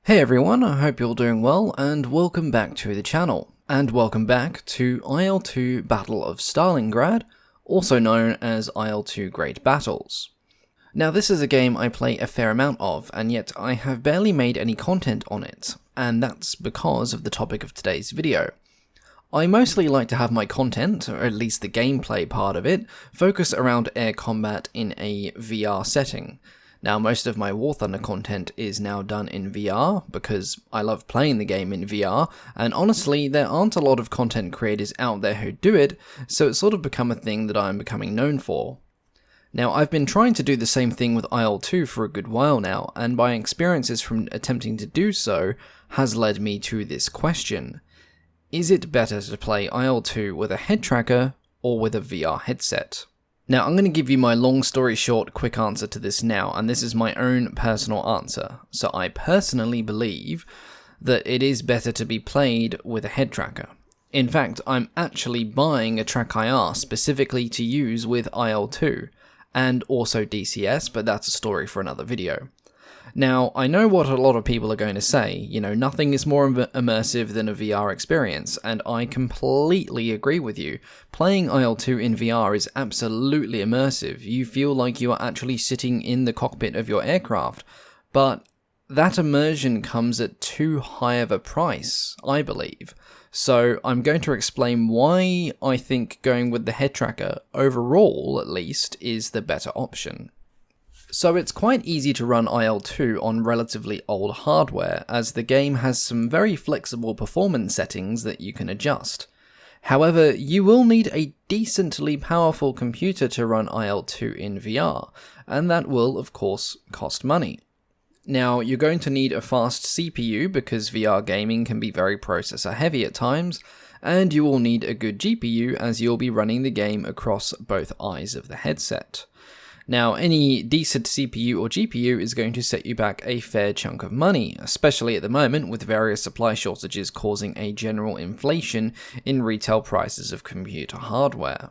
Hey everyone, I hope you're doing well, and welcome back to the channel. And welcome back to IL2 Battle of Stalingrad, also known as IL2 Great Battles. Now this is a game I play a fair amount of, and yet I have barely made any content on it, and that's because of the topic of today's video. I mostly like to have my content, or at least the gameplay part of it, focus around air combat in a VR setting. Now, most of my War Thunder content is now done in VR, because I love playing the game in VR, and honestly, there aren't a lot of content creators out there who do it, so it's sort of become a thing that I'm becoming known for. Now, I've been trying to do the same thing with IL2 for a good while now, and my experiences from attempting to do so has led me to this question. Is it better to play IL2 with a head tracker or with a VR headset? Now, I'm going to give you my long story short quick answer to this now, and this is my own personal answer. So I personally believe that it is better to be played with a head tracker. In fact, I'm actually buying a track IR specifically to use with IL2, and also DCS, but that's a story for another video. Now, I know what a lot of people are going to say, nothing is more immersive than a VR experience, and I completely agree with you. Playing IL2 in VR is absolutely immersive. You feel like you are actually sitting in the cockpit of your aircraft, but that immersion comes at too high of a price, I believe. So I'm going to explain why I think going with the head tracker, overall at least, is the better option. So it's quite easy to run IL2 on relatively old hardware, as the game has some very flexible performance settings that you can adjust. However, you will need a decently powerful computer to run IL2 in VR, and that will, of course, cost money. Now, you're going to need a fast CPU because VR gaming can be very processor heavy at times, and you will need a good GPU as you'll be running the game across both eyes of the headset. Now, any decent CPU or GPU is going to set you back a fair chunk of money, especially at the moment with various supply shortages causing a general inflation in retail prices of computer hardware.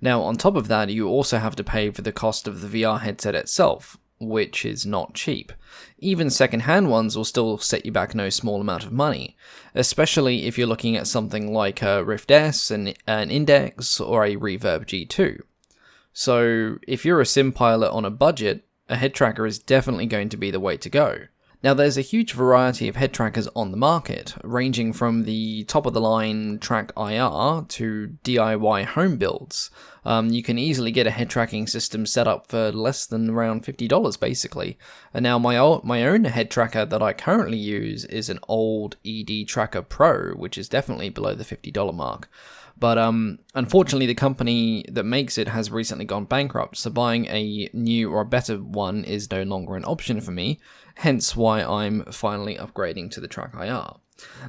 Now, on top of that, you also have to pay for the cost of the VR headset itself, which is not cheap. Even second-hand ones will still set you back no small amount of money, especially if you're looking at something like a Rift S, an Index, or a Reverb G2. So, if you're a sim pilot on a budget, a head tracker is definitely going to be the way to go. Now, there's a huge variety of head trackers on the market, ranging from the top-of-the-line Track IR to DIY home builds. You can easily get a head tracking system set up for less than around $50, basically. And now, my own head tracker that I currently use is an old ED Tracker Pro, which is definitely below the $50 mark. But unfortunately, the company that makes it has recently gone bankrupt, so buying a new or better one is no longer an option for me, hence why I'm finally upgrading to the Track IR.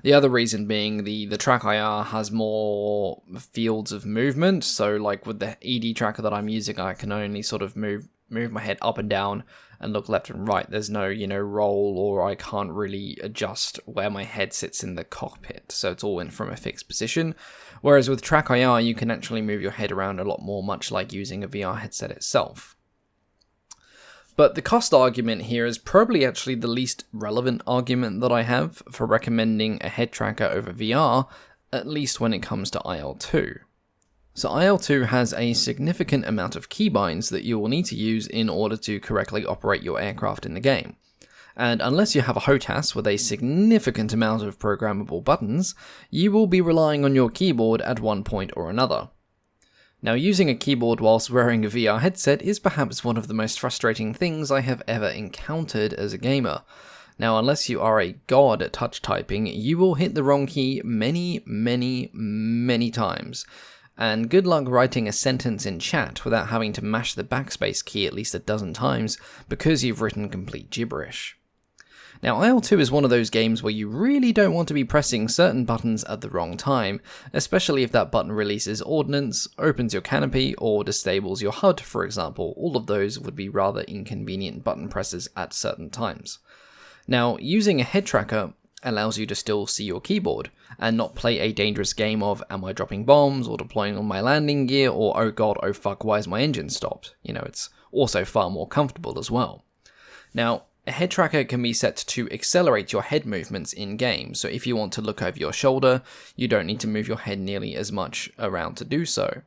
The other reason being the Track IR has more fields of movement, so like with the ED tracker that I'm using, I can only sort of move my head up and down and look left and right. There's no, roll, or I can't really adjust where my head sits in the cockpit, so it's all in from a fixed position. Whereas with Track IR, you can actually move your head around a lot more, much like using a VR headset itself. But the cost argument here is probably actually the least relevant argument that I have for recommending a head tracker over VR, at least when it comes to IL2. So IL2 has a significant amount of keybinds that you will need to use in order to correctly operate your aircraft in the game. And unless you have a HOTAS with a significant amount of programmable buttons, you will be relying on your keyboard at one point or another. Now, using a keyboard whilst wearing a VR headset is perhaps one of the most frustrating things I have ever encountered as a gamer. Now, unless you are a god at touch typing, you will hit the wrong key many, many, many times. And good luck writing a sentence in chat without having to mash the backspace key at least a dozen times because you've written complete gibberish. Now, IL2 is one of those games where you really don't want to be pressing certain buttons at the wrong time, especially if that button releases ordnance, opens your canopy, or disables your HUD, for example. All of those would be rather inconvenient button presses at certain times. Now, using a head tracker allows you to still see your keyboard, and not play a dangerous game of am I dropping bombs, or deploying on my landing gear, or oh god, oh fuck, why is my engine stopped? It's also far more comfortable as well. Now, A head tracker can be set to accelerate your head movements in-game, so if you want to look over your shoulder, you don't need to move your head nearly as much around to do so.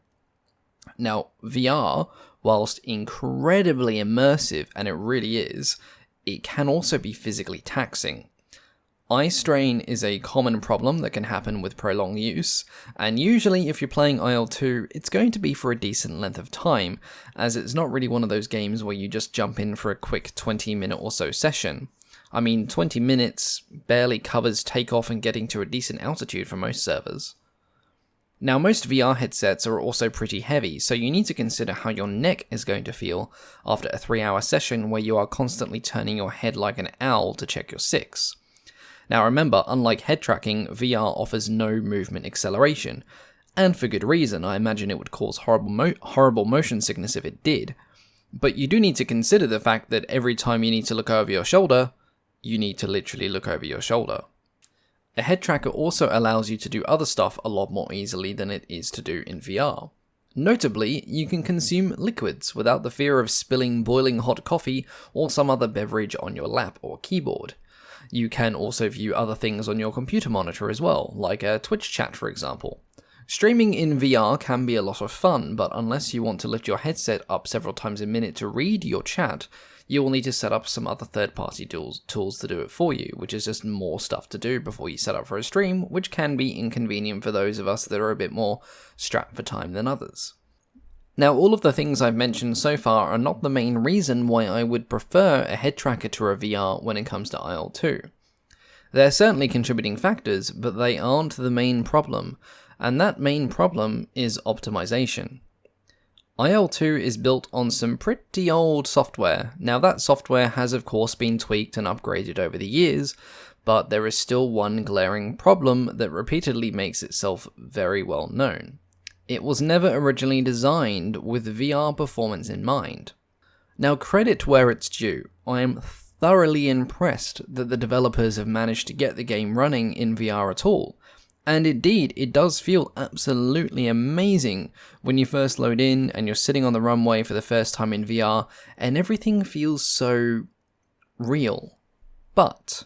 Now, VR, whilst incredibly immersive, and it really is, it can also be physically taxing. Eye strain is a common problem that can happen with prolonged use, and usually if you're playing IL2, it's going to be for a decent length of time, as it's not really one of those games where you just jump in for a quick 20-minute or so session. I mean, 20 minutes barely covers takeoff and getting to a decent altitude for most servers. Now, most VR headsets are also pretty heavy, so you need to consider how your neck is going to feel after a 3-hour session where you are constantly turning your head like an owl to check your 6. Now remember, unlike head tracking, VR offers no movement acceleration, and for good reason. I imagine it would cause horrible motion sickness if it did. But you do need to consider the fact that every time you need to look over your shoulder, you need to literally look over your shoulder. A head tracker also allows you to do other stuff a lot more easily than it is to do in VR. Notably, you can consume liquids without the fear of spilling boiling hot coffee or some other beverage on your lap or keyboard. You can also view other things on your computer monitor as well, like a Twitch chat for example. Streaming in VR can be a lot of fun, but unless you want to lift your headset up several times a minute to read your chat, you will need to set up some other third-party tools to do it for you, which is just more stuff to do before you set up for a stream, which can be inconvenient for those of us that are a bit more strapped for time than others. Now, all of the things I've mentioned so far are not the main reason why I would prefer a head tracker to a VR when it comes to IL2. They're certainly contributing factors, but they aren't the main problem, and that main problem is optimization. IL2 is built on some pretty old software. Now, that software has of course been tweaked and upgraded over the years, but there is still one glaring problem that repeatedly makes itself very well known. It was never originally designed with VR performance in mind. Now, credit where it's due. I am thoroughly impressed that the developers have managed to get the game running in VR at all. And indeed, it does feel absolutely amazing when you first load in and you're sitting on the runway for the first time in VR and everything feels so real. But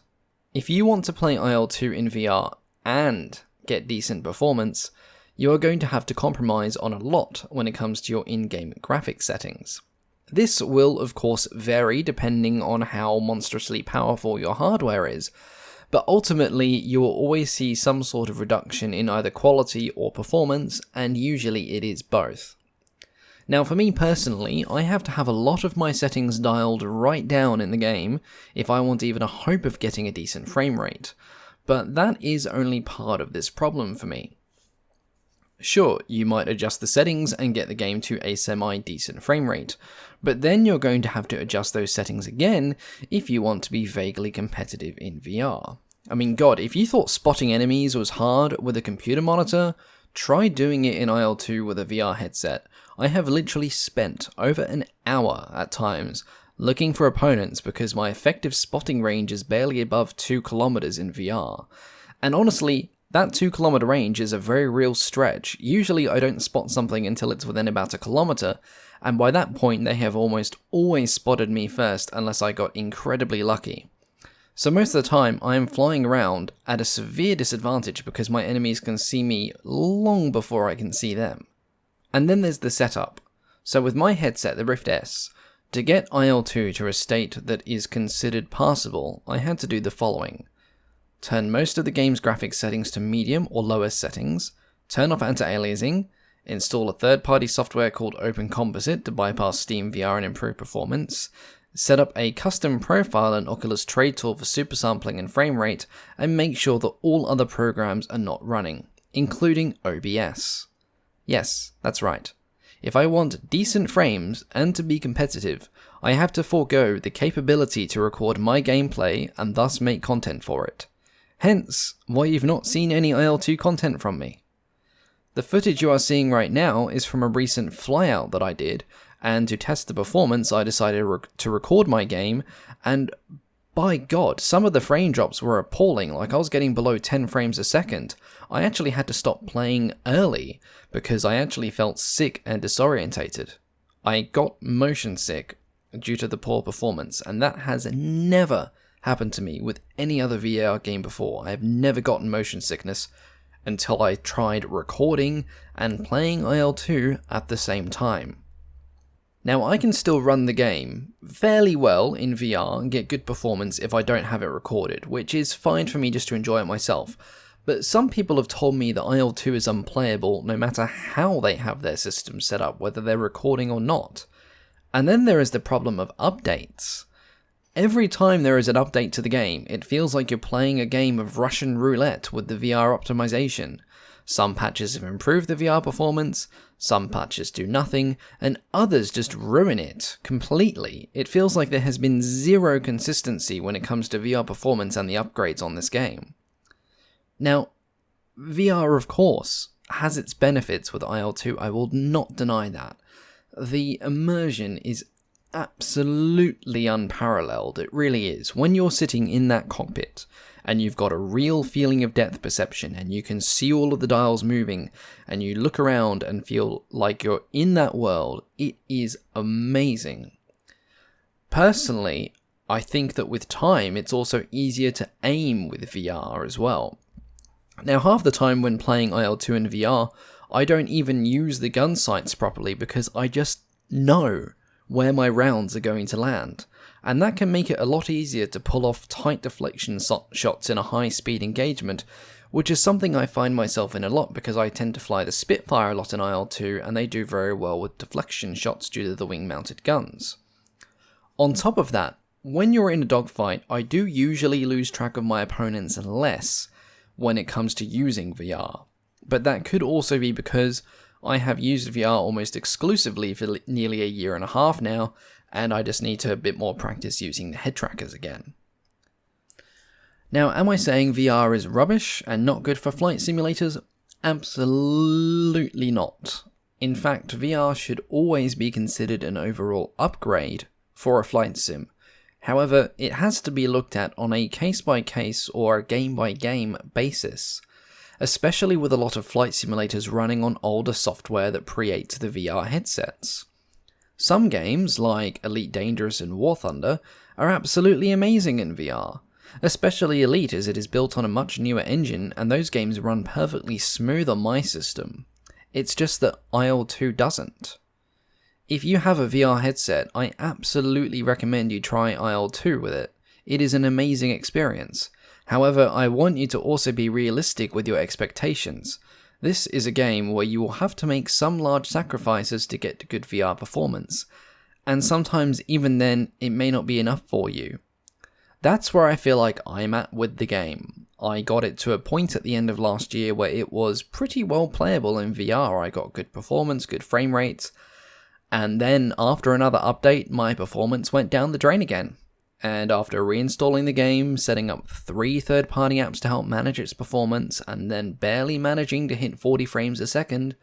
if you want to play IL2 in VR and get decent performance, you are going to have to compromise on a lot when it comes to your in-game graphics settings. This will of course vary depending on how monstrously powerful your hardware is, but ultimately you will always see some sort of reduction in either quality or performance, and usually it is both. Now for me personally, I have to have a lot of my settings dialed right down in the game if I want even a hope of getting a decent frame rate, but that is only part of this problem for me. Sure, you might adjust the settings and get the game to a semi-decent frame rate, but then you're going to have to adjust those settings again if you want to be vaguely competitive in VR. I mean, God, if you thought spotting enemies was hard with a computer monitor, try doing it in IL2 with a VR headset. I have literally spent over an hour at times looking for opponents because my effective spotting range is barely above 2 kilometers in VR. And honestly, that 2 kilometer range is a very real stretch. Usually I don't spot something until it's within about a kilometer, and by that point they have almost always spotted me first unless I got incredibly lucky. So most of the time I am flying around at a severe disadvantage because my enemies can see me long before I can see them. And then there's the setup. So with my headset, the Rift S, to get IL2 to a state that is considered passable, I had to do the following. Turn most of the game's graphics settings to medium or lowest settings, turn off anti-aliasing, install a third-party software called Open Composite to bypass Steam VR and improve performance, set up a custom profile in Oculus Trade Tool for super sampling and frame rate, and make sure that all other programs are not running, including OBS. Yes, that's right. If I want decent frames and to be competitive, I have to forego the capability to record my gameplay and thus make content for it. Hence, why you've not seen any IL2 content from me. The footage you are seeing right now is from a recent flyout that I did, and to test the performance I decided to record my game, and by God, some of the frame drops were appalling, like I was getting below 10 frames a second. I actually had to stop playing early, because I actually felt sick and disorientated. I got motion sick due to the poor performance, and that has never happened to me with any other VR game before. I have never gotten motion sickness until I tried recording and playing IL2 at the same time. Now, I can still run the game fairly well in VR and get good performance if I don't have it recorded, which is fine for me just to enjoy it myself. But some people have told me that IL2 is unplayable no matter how they have their system set up, whether they're recording or not. And then there is the problem of updates. Every time there is an update to the game, it feels like you're playing a game of Russian roulette with the VR optimization. Some patches have improved the VR performance, some patches do nothing, and others just ruin it completely. It feels like there has been zero consistency when it comes to VR performance and the upgrades on this game. Now, VR, of course, has its benefits with IL2, I will not deny that. The immersion is absolutely unparalleled, it really is. When you're sitting in that cockpit, and you've got a real feeling of depth perception, and you can see all of the dials moving, and you look around and feel like you're in that world, it is amazing. Personally, I think that with time, it's also easier to aim with VR as well. Now, half the time when playing IL2 in VR, I don't even use the gun sights properly because I just know where my rounds are going to land. And that can make it a lot easier to pull off tight deflection shots in a high-speed engagement, which is something I find myself in a lot because I tend to fly the Spitfire a lot in IL2, and they do very well with deflection shots due to the wing-mounted guns. On top of that, when you're in a dogfight, I do usually lose track of my opponents less when it comes to using VR. But that could also be because I have used VR almost exclusively for nearly a year and a half now, and I just need to a bit more practice using the head trackers again. Now, am I saying VR is rubbish and not good for flight simulators? Absolutely not. In fact, VR should always be considered an overall upgrade for a flight sim. However, it has to be looked at on a case-by-case or a game-by-game basis, especially with a lot of flight simulators running on older software that predates the VR headsets. Some games, like Elite Dangerous and War Thunder, are absolutely amazing in VR, especially Elite as it is built on a much newer engine and those games run perfectly smooth on my system. It's just that IL2 doesn't. If you have a VR headset, I absolutely recommend you try IL2 with it. It is an amazing experience. However, I want you to also be realistic with your expectations. This is a game where you will have to make some large sacrifices to get good VR performance, and sometimes even then it may not be enough for you. That's where I feel like I'm at with the game. I got it to a point at the end of last year where it was pretty well playable in VR. I got good performance, good frame rates, and then after another update my performance went down the drain again. And after reinstalling the game, setting up 3 third-party apps to help manage its performance, and then barely managing to hit 40 frames a second,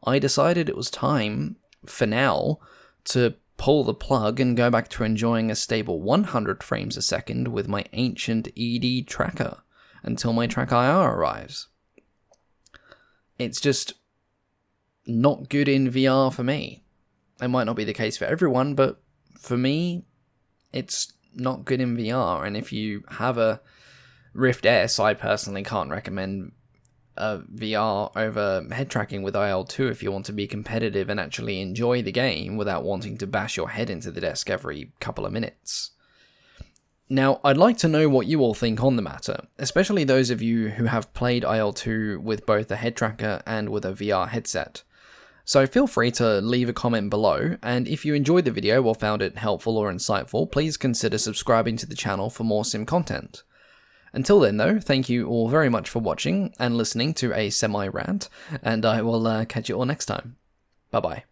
I decided it was time, for now, to pull the plug and go back to enjoying a stable 100 frames a second with my ancient ED tracker, until my track IR arrives. It's just not good in VR for me. It might not be the case for everyone, but for me, it's not good in VR, and if you have a Rift S, I personally can't recommend VR over head tracking with IL2 if you want to be competitive and actually enjoy the game without wanting to bash your head into the desk every couple of minutes. Now, I'd like to know what you all think on the matter, especially those of you who have played IL2 with both a head tracker and with a VR headset. So feel free to leave a comment below, and if you enjoyed the video or found it helpful or insightful, please consider subscribing to the channel for more sim content. Until then though, thank you all very much for watching and listening to a semi-rant, and I will catch you all next time. Bye bye.